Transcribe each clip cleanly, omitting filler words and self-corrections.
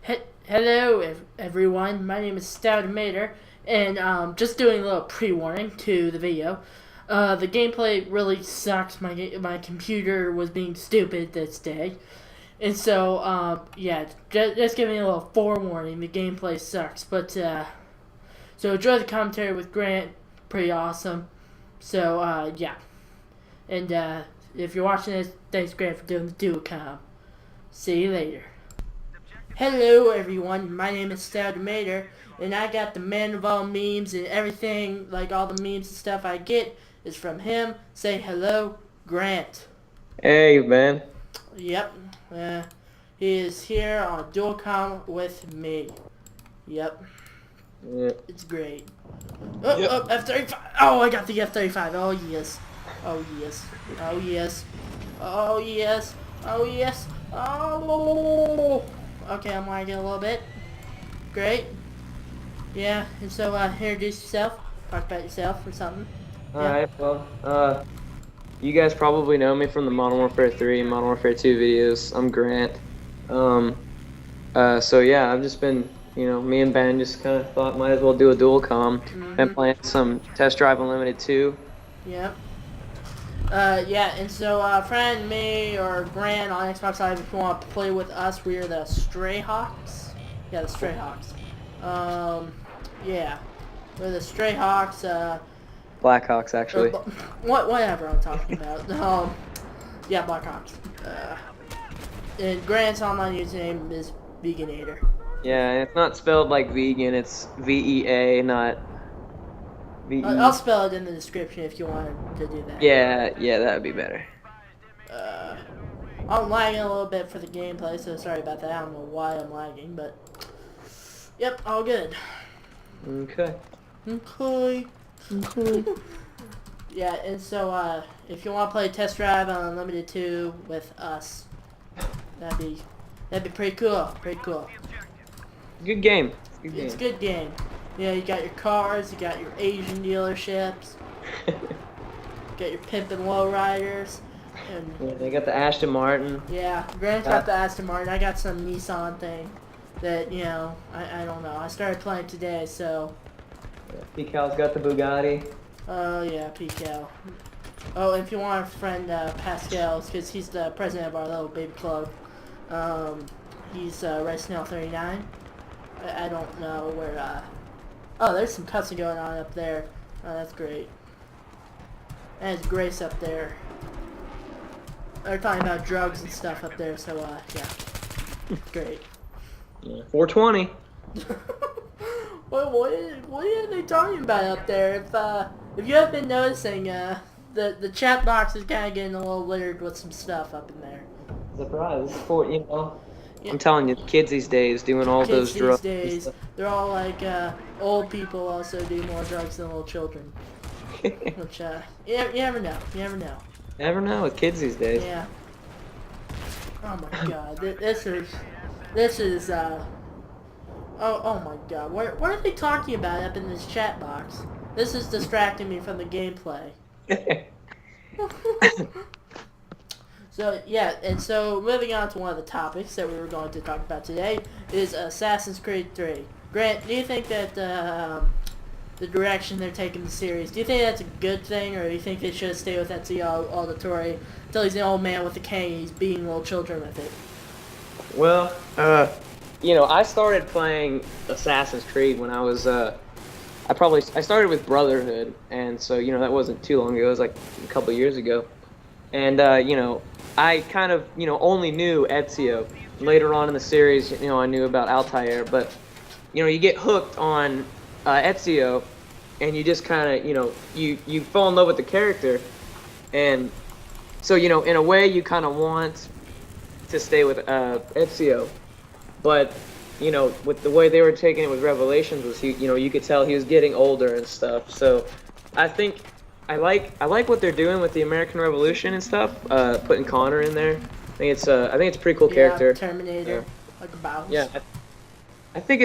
Hello, everyone. My name is Mater, and just doing a little pre-warning to the video. The gameplay really sucks. My computer was being stupid this day, and so yeah, just giving a little forewarning. The gameplay sucks, but so enjoy the commentary with Grant. Pretty awesome. So yeah, and if you're watching this, thanks Grant for doing the Dualcom. See you later. Hello everyone, my name is Mater, and I got the man of all memes and everything, like all the memes and stuff I get is from him. Say hello, Grant. Hey, man. Yep, he is here on Dualcom with me. Yep, Yep. it's great. Oh, F-35. Oh, I got the F-35. Oh, yes. Oh, yes. Oh, yes. Oh, yes. Oh, yes. Oh. Okay, I'm lagging a little bit. Great. Yeah, and so, introduce yourself. Talk about yourself or something. Alright, well, you guys probably know me from the Modern Warfare 3 and Modern Warfare 2 videos. I'm Grant. So yeah, I've just been, me and Ben just kind of thought might as well do a Dualcom. Been playing some Test Drive Unlimited 2. Yep. Yeah, and so, friend me or Grant on Xbox Live, if you want to play with us, we are the Stray Hawks. Yeah, the Stray Hawks. Yeah. We're the Stray Hawks, Blackhawks, actually. whatever I'm talking about. Yeah, Blackhawks. And Grant's online username is Veganator. Yeah, and it's not spelled like vegan, it's VEA, not VE. I'll spell it in the description if you wanted to do that. Yeah, that would be better. I'm lagging a little bit for the gameplay, so sorry about that. I don't know why I'm lagging, but yep, all good. Okay. Yeah, and so if you want to play Test Drive on Unlimited 2 with us, that'd be pretty cool. Pretty cool. Good game. It's a good game. Yeah, you got your cars, you got your Asian dealerships, you got your pimpin' lowriders, and Yeah, they got the Aston Martin. yeah, Grant's got the Aston Martin. I got some Nissan thing that, I don't know. I started playing today, so. Pical's got the Bugatti. Oh, yeah, PKL. Oh, if you want a friend, Pascal, because he's the president of our little baby club. He's Racing 39. I don't know where, oh, there's some cussing going on up there. Oh, that's great. And it's Grace up there. They're talking about drugs and stuff up there, so, yeah. Great. Yeah. 420. What are they talking about up there? If you have been noticing, the chat box is kind of getting a little littered with some stuff up in there. Surprise. I'm telling you, kids these days doing all those drugs. Kids these days, they're all like, old people also do more drugs than little children. Which, you never know. You never know. Never know with kids these days. Yeah. Oh my god. This is, oh my god. What are they talking about up in this chat box? This is distracting me from the gameplay. So, yeah, and so moving on to one of the topics that we were going to talk about today is Assassin's Creed 3. Grant, do you think that the direction they're taking the series, do you think that's a good thing, or do you think they should stay with Ezio Auditore until he's an old man with a cane and he's beating little children with it? Well, I started playing Assassin's Creed when I was, I started with Brotherhood, and so, that wasn't too long ago. It was like a couple years ago. And, I kind of, only knew Ezio. Later on in the series, I knew about Altair, but, you get hooked on Ezio, and you just kind of, you fall in love with the character, and so, in a way, you kind of want to stay with Ezio, but, with the way they were taking it with Revelations was, you could tell he was getting older and stuff, so I think I like what they're doing with the American Revolution and stuff, putting Connor in there. I think it's a pretty cool character. Terminator, like a Bowser. Yeah, I think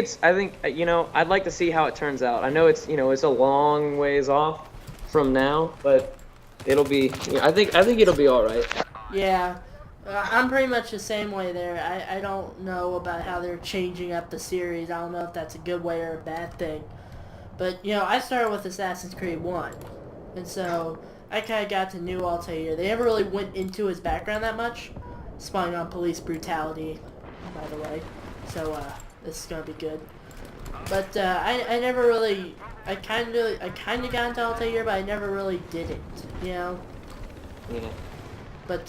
I'd like to see how it turns out. I know it's a long ways off from now, but it'll be I think it'll be all right. Yeah, I'm pretty much the same way there. I don't know about how they're changing up the series. I don't know if that's a good way or a bad thing. But, I started with Assassin's Creed 1. And so I kind of got to know Altair. They never really went into his background that much. Spying on police brutality, by the way. So this is going to be good. But I never really... I kind of got into Altair, but I never really did it, Yeah. But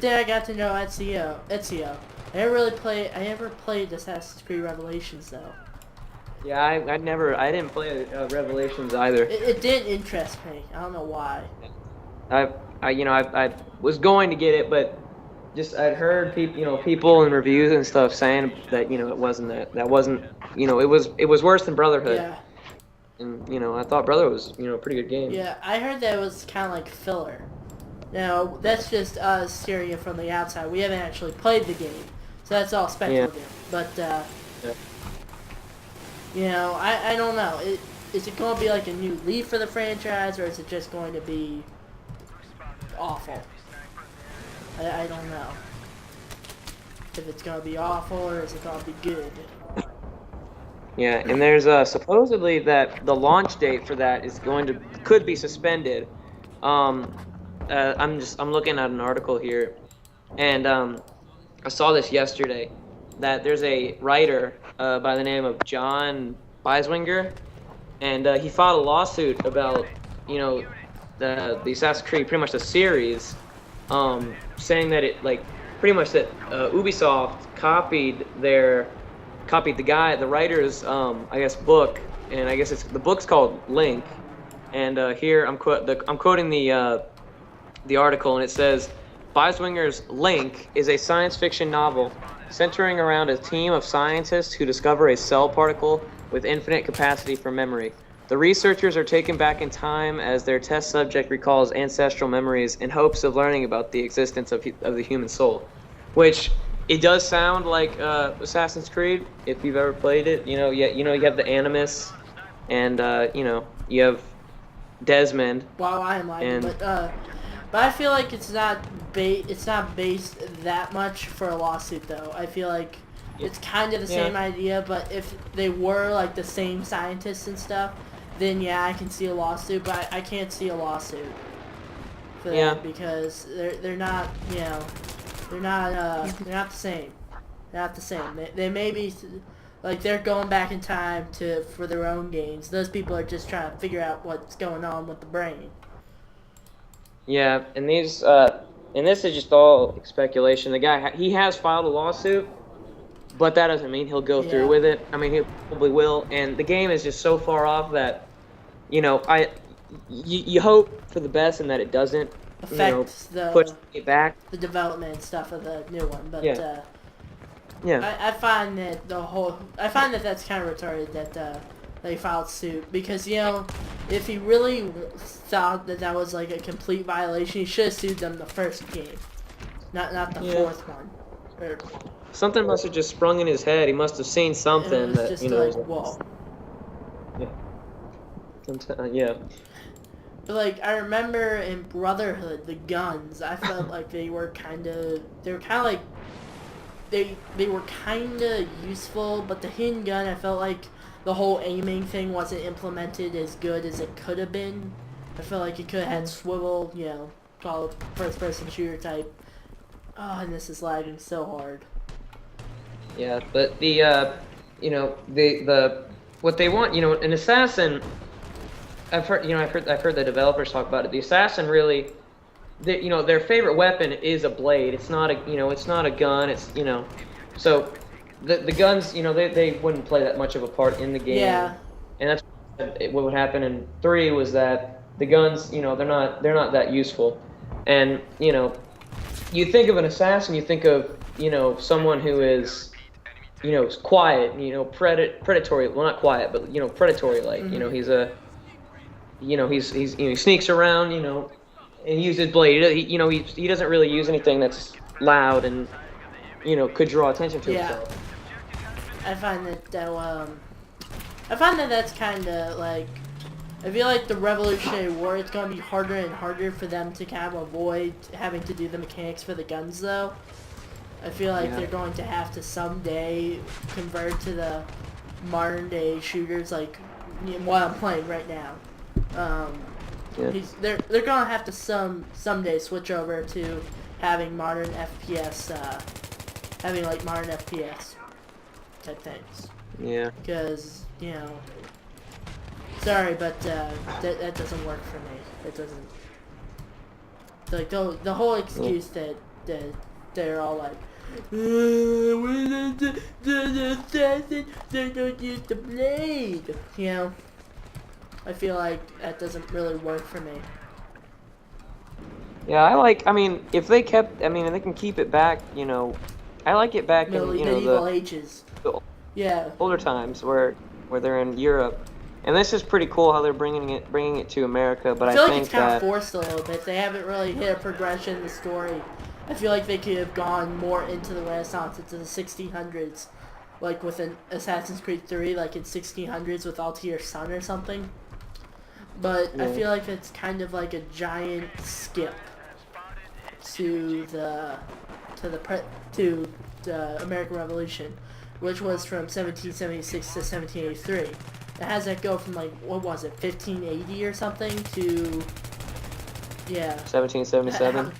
then I got to know Ezio. I never played Assassin's Creed Revelations though. Yeah, I didn't play Revelations either. It did interest me. I don't know why. I was going to get it, but just I'd heard people in reviews and stuff saying that it wasn't it was worse than Brotherhood. Yeah. And I thought Brotherhood was a pretty good game. Yeah, I heard that it was kind of like filler. Now that's just us steering it from the outside. We haven't actually played the game, so that's all speculative. Yeah. But I don't know. Is it going to be like a new leaf for the franchise, or is it just going to be awful? I don't know. If it's going to be awful, or is it going to be good? Yeah, and there's supposedly that the launch date for that could be suspended. I'm looking at an article here, and I saw this yesterday, that there's a writer by the name of John Beiswinger, and he filed a lawsuit about the Assassin's Creed, pretty much the series, saying that it pretty much that Ubisoft copied the writer's I guess book, and I guess the book's called Link, and here I'm quoting the article, and it says, Beiswinger's Link is a science fiction novel centering around a team of scientists who discover a cell particle with infinite capacity for memory. The researchers are taken back in time as their test subject recalls ancestral memories in hopes of learning about the existence of the human soul, which it does sound like Assassin's Creed if you've ever played it. You have the Animus, and you have Desmond. Wow, I am lying, but I feel like it's not based that much for a lawsuit though. I feel like it's kind of the same idea, but if they were like the same scientists and stuff, then yeah, I can see a lawsuit, but I can't see a lawsuit for that because they're not they're not the same. They're not the same. They may be like they're going back in time for their own gains. Those people are just trying to figure out what's going on with the brain. Yeah, and this is just all speculation. The guy, he has filed a lawsuit, but that doesn't mean he'll go through with it. I mean, he probably will. And the game is just so far off that, you hope for the best and that it doesn't affect push it back. The development and stuff of the new one, but I find that that's kind of retarded that they filed suit because if he really thought that was like a complete violation, he should have sued them the first game, not the fourth one. Something must have just sprung in his head. He must have seen something that just whoa. Yeah. But I remember in Brotherhood, the guns, I felt like they were kind of useful, but the hidden gun, I felt like the whole aiming thing wasn't implemented as good as it could have been. I felt like it could have had swivel, call it first-person shooter type. Oh, and this is lagging so hard. Yeah, but what they want, an assassin. I've heard the developers talk about it. The assassin really, their favorite weapon is a blade. It's not a gun. It's so the guns, they wouldn't play that much of a part in the game. Yeah. And that's what would happen in 3 was that the guns, they're not that useful. And you think of an assassin, you think of someone who is quiet, predatory. Well, not quiet, but predatory. Like Mm-hmm. He's a he sneaks around, and he uses blade. He doesn't really use anything that's loud and could draw attention to himself. I find that that's kind of like I feel like the Revolutionary War, it's going to be harder and harder for them to kind of avoid having to do the mechanics for the guns, though. I feel like they're going to have to someday convert to the modern-day shooters, like what I'm playing right now. They're going to have to someday switch over to having modern FPS, having like modern FPS type things. Yeah. Because, you know, sorry, but that doesn't work for me. It doesn't. Like the whole excuse that they're all like, the assassin, they don't use the blade. You know, I feel like that doesn't really work for me. Yeah, I mean, if they kept, I mean, if they can keep it back, you know, I like it back in, you know, medieval ages. Yeah. Older times where they're in Europe. And this is pretty cool how they're bringing it to America, but I feel like think it's kind that of forced a little bit. They haven't really hit a progression in the story. I feel like they could have gone more into the Renaissance, into the 1600s, like with an Assassin's Creed 3, like in 1600s with Altair's son or something. But I feel like it's kind of like a giant skip to the American Revolution, which was from 1776 to 1783. It has that go from like, what was it, 1580 or something to 1777.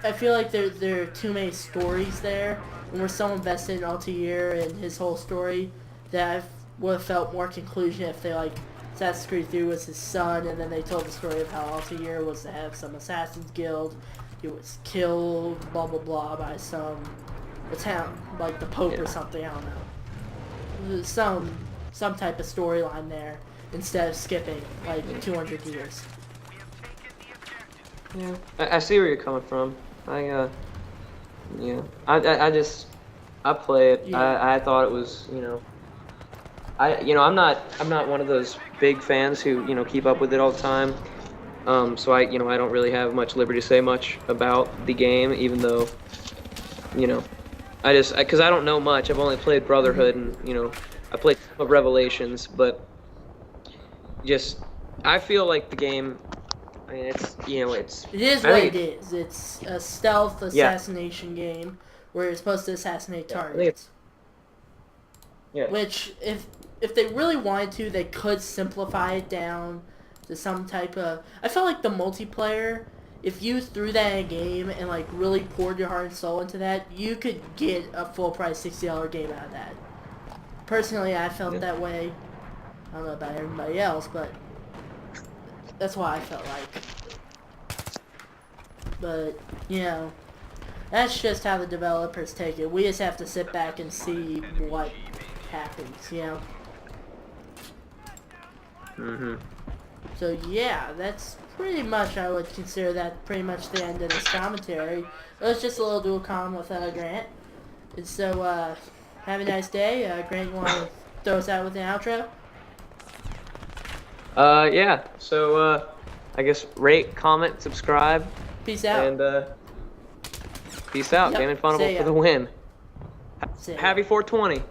I feel like there are too many stories there, and we're so invested in Altair and his whole story that I would have felt more conclusion if they like Assassin's Creed 3 was his son, and then they told the story of how Altair was to have some Assassin's Guild. He was killed, blah blah blah, by some town like the Pope or something. I don't know. Some type of storyline there instead of skipping like 200 years. Yeah, I see where you're coming from. I play it. Yeah. I thought it was, you know, I'm not one of those big fans who, you know, keep up with it all the time. So I don't really have much liberty to say much about the game, even though, you know, because I don't know much. I've only played Brotherhood, and, you know, I played some of Revelations, but I feel like the game, I mean, it is what it is. It's a stealth assassination game where you're supposed to assassinate targets. Yeah. Which, if they really wanted to, they could simplify it down to some type of... I felt like the multiplayer, if you threw that in a game and like really poured your heart and soul into that, you could get a full price $60 game out of that. Personally, I felt that way. I don't know about everybody else, but that's what I felt like. But, you know, that's just how the developers take it. We just have to sit back and see what happens, you know? So, yeah, that's pretty much, I would consider that pretty much the end of this commentary. It was just a little Dualcom with Grant. And so, have a nice day. Grant, you want to throw us out with an outro? Yeah. So, I guess rate, comment, subscribe. Peace out. And, peace out. Yep. Game and Funnable for the win. See ya. Happy 420.